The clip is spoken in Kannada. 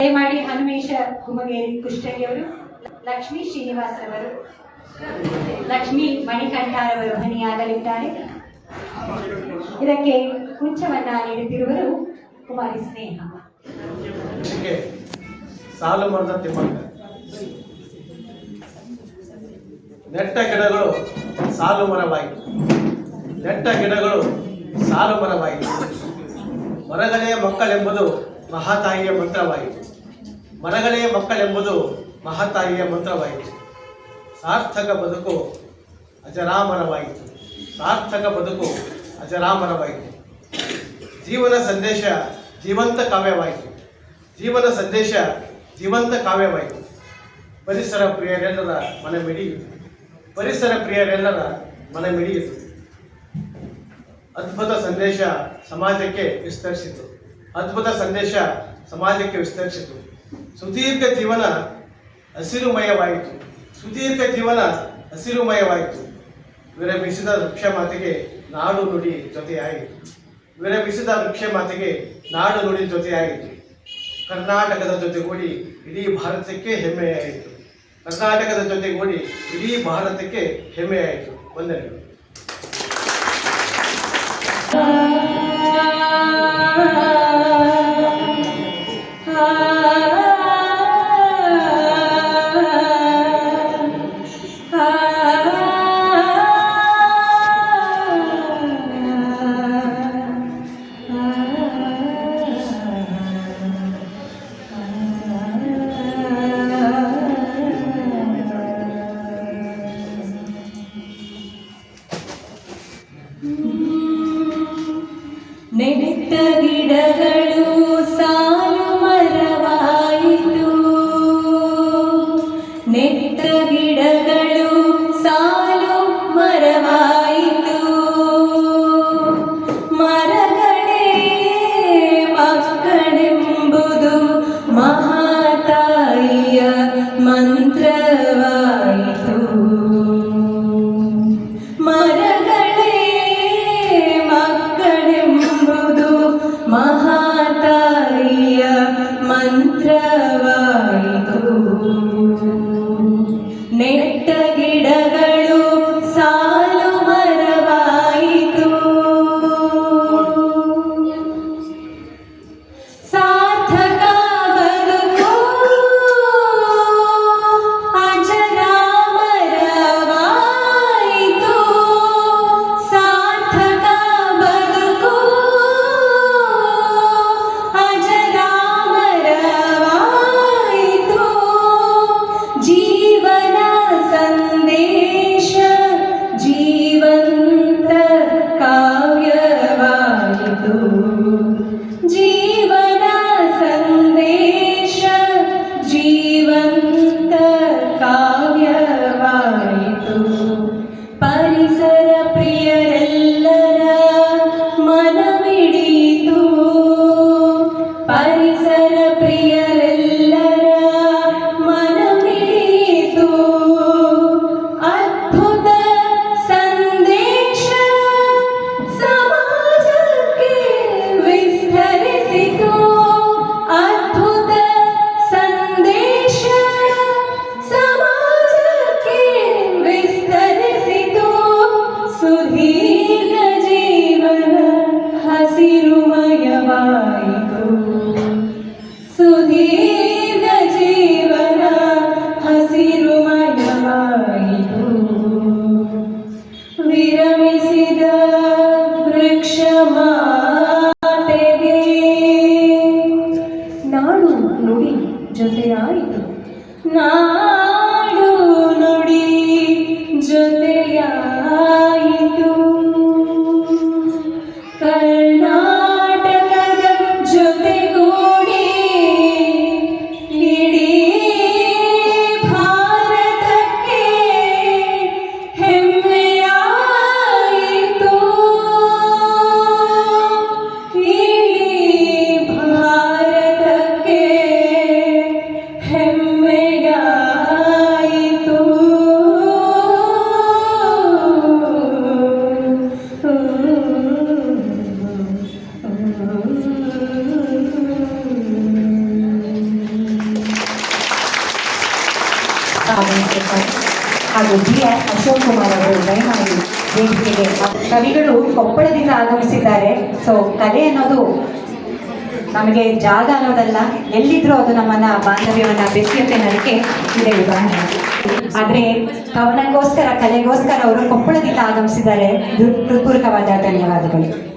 ದಯಮಾಡಿ ಹನುಮೇಶ ಕುಮಗೇರಿ ಕುಷ್ಟಗಿಯವರು, ಲಕ್ಷ್ಮೀ ಶ್ರೀನಿವಾಸರವರು, ಲಕ್ಷ್ಮೀ ಮಣಿಕಂಠರವರು ಧ್ವನಿಯಾಗಲಿದ್ದಾರೆ. ಇದಕ್ಕೆ ಕುಂಚವನ್ನ ನೀಡುತ್ತಿರುವರು ಕುಮಾರಿ ಸ್ನೇಹ. ಸಾಲು ಮರದ ತಿಮ್ಮಕ್ಕ. ನೆಟ್ಟ ಗಿಡಗಳು ಸಾಲು ಮರವಾಯಿತು, ನೆಟ್ಟ ಗಿಡಗಳು ಸಾಲು ಮರವಾಯಿತು. ಮರಗಳೇ ಮಕ್ಕಳೆಂಬುದು ಮಹಾತಾಯಿಯ ಮಂತ್ರವಾಯಿತು, ಮರಗಳೇ ಮಕ್ಕಳೆಂಬುದು ಮಹಾತಾಯಿಯ ಮಂತ್ರವಾಯಿತು. ಸಾರ್ಥಕ ಬದುಕು ಅಜರಾಮರವಾಯಿತು, ಸಾರ್ಥಕ ಬದುಕು ಅಜರಾಮರವಾಯಿತು. ಜೀವನ ಸಂದೇಶ ಜೀವಂತ ಕಾವ್ಯವಾಯಿತು, ಜೀವನ ಸಂದೇಶ ಜೀವಂತ ಕಾವ್ಯವಾಯಿತು. ಪರಿಸರ ಪ್ರಿಯರೆಲ್ಲರ ಮನ ಮಿಡಿಯಿತು, ಪರಿಸರ ಪ್ರಿಯರೆಲ್ಲರ ಮನ ಮಿಡಿಯಿತು. ಅದ್ಭುತ ಸಂದೇಶ ಸಮಾಜಕ್ಕೆ ವಿಸ್ತರಿಸಿತು, ಅದ್ಭುತ ಸಂದೇಶ ಸಮಾಜಕ್ಕೆ ವಿಸ್ತರಿಸಿತು. ಸುದೀರ್ಘ ಜೀವನ ಹಸಿರುಮಯವಾಯಿತು, ಸುದೀರ್ಘ ಜೀವನ ಹಸಿರುಮಯವಾಯಿತು. ವಿರಮಿಸಿದ ವೃಕ್ಷ ಮಾತೆಗೆ ನಾಡು ನುಡಿ ಜೊತೆಯಾಯಿತು, ವಿರಮಿಸಿದ ವೃಕ್ಷ ಮಾತೆಗೆ ನಾಡು ನುಡಿ ಜೊತೆಯಾಯಿತು. ಕರ್ನಾಟಕದ ಜೊತೆಗೂಡಿ ಇಡೀ ಭಾರತಕ್ಕೆ ಹೆಮ್ಮೆಯಾಯಿತು, ಕರ್ನಾಟಕದ ಜೊತೆಗೂಡಿ ಇಡೀ ಭಾರತಕ್ಕೆ ಹೆಮ್ಮೆಯಾಯಿತು. ವಂದನೆಗಳು. ನೆಟ್ಟ ಗಿಡಗಳು ಸಾಲು ಮರವಾಯಿತು, ನೆಟ್ಟ ಗಿಡಗಳು ಸಾಲು ಮರವಾಯಿತು. ಮರಗಳೇ ಮಕ್ಕಳೆಂಬುದು ಮಹಾತಾಯಿಯ ಮಂತ್ರವಾಯಿತು, ಮಹಾತಾಯಿಯ ಮಂತ್ರವಾಯಿತು. ನೆಟ್ಟ ಗಿಡಗಳು ಸಾಲು ಮರವಾಯಿತು. ಸಾರ್ಥಕ ಬದುಕು ಅಜರಾಮರವಾಯಿತು, ಸಾರ್ಥಕ ಬದುಕು ಅಜರಾಮರವಾಯಿತು. ಜೀವನ ಸಂದೇಶ ಜೀವಂತ ಕಾವ್ಯವಾಯಿತು, ಜೀವನ ಸಂದೇಶ ಜೀವಂತ ಕಾವ್ಯವಾಯಿತು. ಪರಿಸರ ಪ್ರಿಯರೆಲ್ಲರ ಮನ ಮಿಡಿಯಿತು, ಪರಿಸರ ಪ್ರಿಯರೆಲ್ಲರ ಮನ ಮಿಡಿಯಿತು. ಅದ್ಭುತ ಸಂದೇಶ ಸಮಾಜಕ್ಕೆ ವಿಸ್ತರಿಸಿತು, ಅದ್ಭುತ ಸಂದೇಶ ಸಮಾಜಕ್ಕೆ ವಿಸ್ತರಿಸಿತು. ಸುದೀರ್ಘ ಜೀವನ ಹಸಿರುಮಯವಾಯಿತು, ಸುದೀರ್ಘ ಜೀವನ ಹಸಿರುಮಯವಾಯಿತು. ವಿರಮಿಸಿದ ವೃಕ್ಷ ಮಾತೆಗೆ ನಾಡು ನುಡಿ ಜೊತೆಯಾಯಿತು, ನಾಡು ನುಡಿ ಜೊತೆಯಾಯಿತು. ಕರ್ನಾಟಕದ ಜೊತೆಗೂಡಿ ಇಡೀ ಭಾರತಕ್ಕೆ ಹೆಮ್ಮೆಯಾಯಿತು, ಇಡೀ ಭಾರತಕ್ಕೆ ಹೆಮ್ಮೆಯಾಯಿತು. ಆಗಮಿಸಿದ್ದಾರೆ ಹಾಗೂ ಜಿ ಎಸ್ ಅಶೋಕ್ ಕುಮಾರ್ ಅವರು ದಯಮಾಡಿ ವೇದಿಕೆಗೆ ಕವಿಗಳು ಕೊಪ್ಪಳದಿಂದ ಆಗಮಿಸಿದ್ದಾರೆ. ಸೊ ಕಲೆ ಅನ್ನೋದು ನಮಗೆ ಜಾಗ ಅನ್ನೋದಲ್ಲ, ಎಲ್ಲಿದ್ರೂ ಅದು ನಮ್ಮನ್ನ ಬಾಂಧವ್ಯವನ್ನ ಬೆಸೆಯುತ್ತೆ ಅನ್ನೋದಕ್ಕೆ ಇದೇ ಉದಾಹರಣೆ. ಆದ್ರೆ ಕವನಕ್ಕೋಸ್ಕರ ಕಲೆಗೋಸ್ಕರ ಅವರು ಕೊಪ್ಪಳದಿಂದ ಆಗಮಿಸಿದ್ದಾರೆ. ಹೃತ್ಪೂರ್ವಕವಾದ ಧನ್ಯವಾದಗಳು.